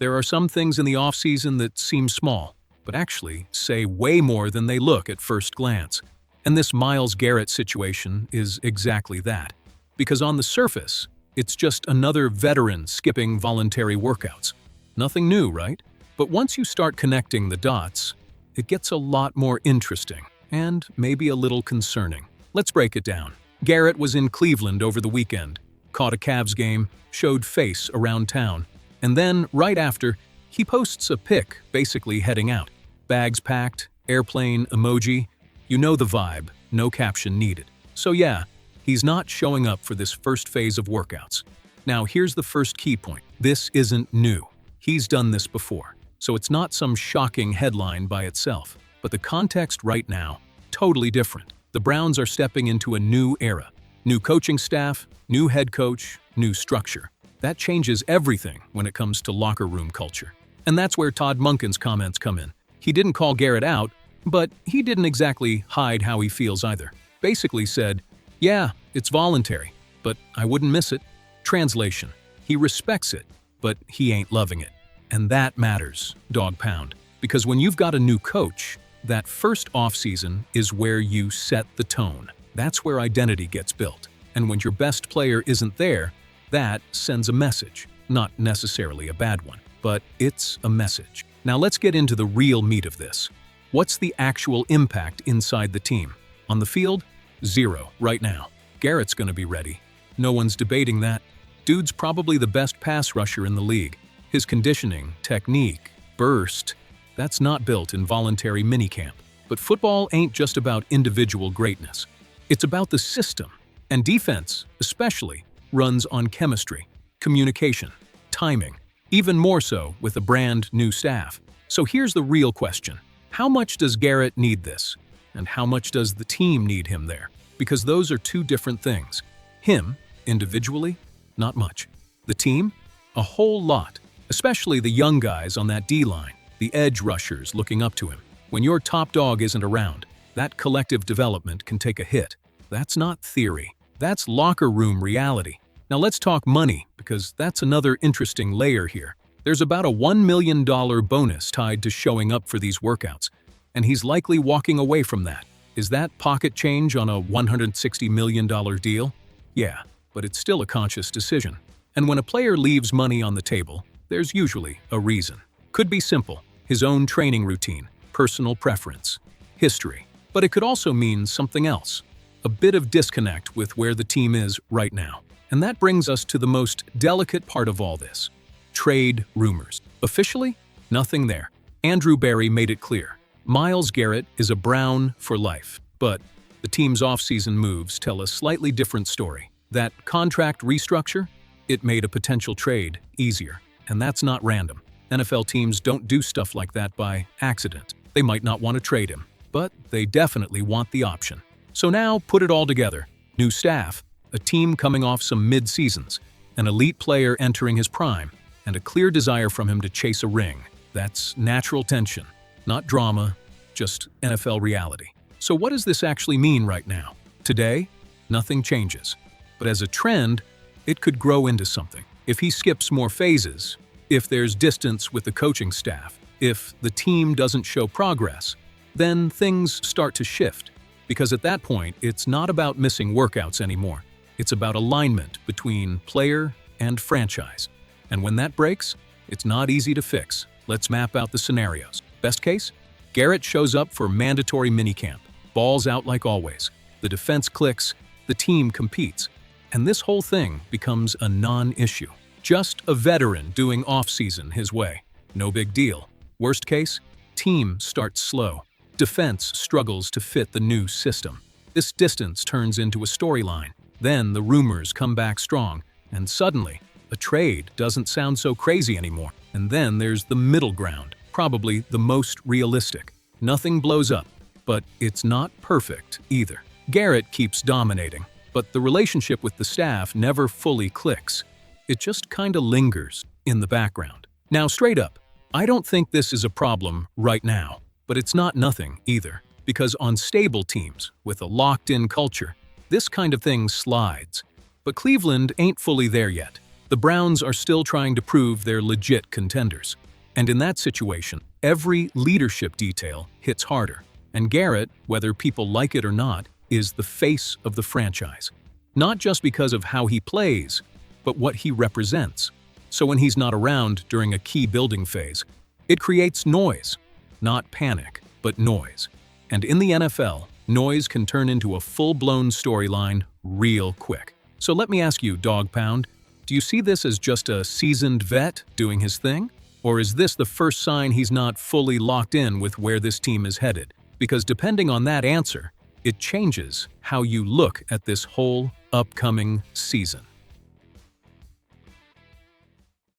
There are some things in the offseason that seem small, but actually say way more than they look at first glance. And this Myles Garrett situation is exactly that. Because on the surface, it's just another veteran skipping voluntary workouts. Nothing new, right? But once you start connecting the dots, it gets a lot more interesting and maybe a little concerning. Let's break it down. Garrett was in Cleveland over the weekend, caught a Cavs game, showed face around town, and then, right after, he posts a pic basically heading out. Bags packed, airplane emoji, you know the vibe, no caption needed. So yeah, he's not showing up for this first phase of workouts. Now here's the first key point. This isn't new. He's done this before. So it's not some shocking headline by itself. But the context right now, totally different. The Browns are stepping into a new era. New coaching staff, new head coach, new structure. That changes everything when it comes to locker room culture. And that's where Todd Monken's comments come in. He didn't call Garrett out, but he didn't exactly hide how he feels either. Basically said, yeah, it's voluntary, but I wouldn't miss it. Translation, he respects it, but he ain't loving it. And that matters, dog pound. Because when you've got a new coach, that first offseason is where you set the tone. That's where identity gets built. And when your best player isn't there, that sends a message. Not necessarily a bad one, but it's a message. Now let's get into the real meat of this. What's the actual impact inside the team? On the field? Zero, right now. Garrett's gonna be ready. No one's debating that. Dude's probably the best pass rusher in the league. His conditioning, technique, burst, that's not built in voluntary minicamp. But football ain't just about individual greatness. It's about the system. And defense, especially, runs on chemistry, communication, timing, even more so with a brand new staff. So here's the real question. How much does Garrett need this? And how much does the team need him there? Because those are two different things. Him, individually, not much. The team, a whole lot. Especially the young guys on that D-line, the edge rushers looking up to him. When your top dog isn't around, that collective development can take a hit. That's not theory. That's locker room reality. Now let's talk money, because that's another interesting layer here. There's about a $1 million bonus tied to showing up for these workouts, and he's likely walking away from that. Is that pocket change on a $160 million deal? Yeah, but it's still a conscious decision. And when a player leaves money on the table, there's usually a reason. Could be simple, his own training routine, personal preference, history. But it could also mean something else. A bit of disconnect with where the team is right now. And that brings us to the most delicate part of all this. Trade rumors. Officially, nothing there. Andrew Berry made it clear. Myles Garrett is a Brown for life. But the team's offseason moves tell a slightly different story. That contract restructure, it made a potential trade easier. And that's not random. NFL teams don't do stuff like that by accident. They might not want to trade him, but they definitely want the option. So now, put it all together. New staff, a team coming off some mid-seasons, an elite player entering his prime, and a clear desire from him to chase a ring. That's natural tension, not drama, just NFL reality. So what does this actually mean right now? Today, nothing changes. But as a trend, it could grow into something. If he skips more phases, if there's distance with the coaching staff, if the team doesn't show progress, then things start to shift. Because at that point, it's not about missing workouts anymore. It's about alignment between player and franchise. And when that breaks, it's not easy to fix. Let's map out the scenarios. Best case? Garrett shows up for mandatory minicamp. Balls out like always. The defense clicks, the team competes. And this whole thing becomes a non-issue. Just a veteran doing off-season his way. No big deal. Worst case? Team starts slow. Defense struggles to fit the new system. This distance turns into a storyline. Then the rumors come back strong, and suddenly, a trade doesn't sound so crazy anymore. And then there's the middle ground, probably the most realistic. Nothing blows up, but it's not perfect either. Garrett keeps dominating, but the relationship with the staff never fully clicks. It just kinda lingers in the background. Now, straight up, I don't think this is a problem right now. But it's not nothing either, because on stable teams with a locked-in culture, this kind of thing slides. But Cleveland ain't fully there yet. The Browns are still trying to prove they're legit contenders. And in that situation, every leadership detail hits harder. And Garrett, whether people like it or not, is the face of the franchise. Not just because of how he plays, but what he represents. So when he's not around during a key building phase, it creates noise. Not panic, but noise. And in the NFL, noise can turn into a full-blown storyline real quick. So let me ask you, Dog Pound, do you see this as just a seasoned vet doing his thing? Or is this the first sign he's not fully locked in with where this team is headed? Because depending on that answer, it changes how you look at this whole upcoming season.